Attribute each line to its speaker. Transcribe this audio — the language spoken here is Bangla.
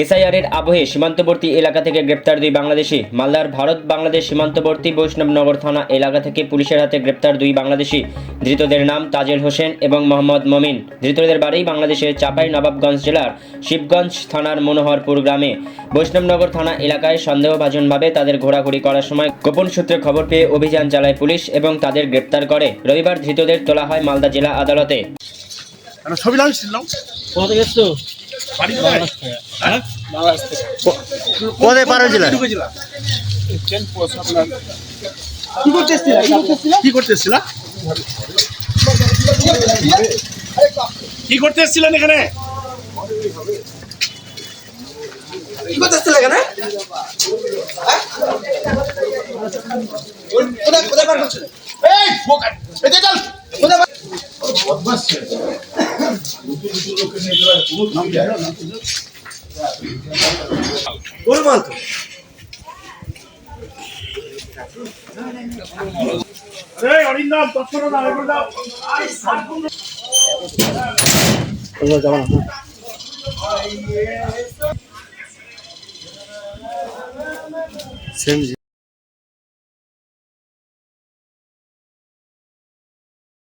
Speaker 1: এসআইআরের আবহে সীমান্তবর্তী এলাকা থেকে গ্রেপ্তার দুই বাংলাদেশি। মালদার ভারত বাংলাদেশ সীমান্তবর্তী বৈষ্ণবনগর থানা এলাকা থেকে পুলিশের হাতে গ্রেপ্তার দুই বাংলাদেশি। ধৃতদের নাম তাজেল হোসেন এবং মোহাম্মদ মমিন। ধৃতদের বাড়ি বাংলাদেশের চাঁপাই নবাবগঞ্জ জেলার শিবগঞ্জ থানার মনোহরপুর গ্রামে। বৈষ্ণবনগর থানা এলাকায় সন্দেহভাজনভাবে তাদের ঘোরাঘুরি করার সময় গোপন সূত্রে খবর পেয়ে অভিযান চালায় পুলিশ এবং তাদের গ্রেপ্তার করে। রবিবার ধৃতদের তোলা হয় মালদা জেলা আদালতে।
Speaker 2: কোথায় পাড়া জেলা?
Speaker 3: কি করতে এসেছিলেন এখানে? অরিন্দম তৎপর
Speaker 2: সেম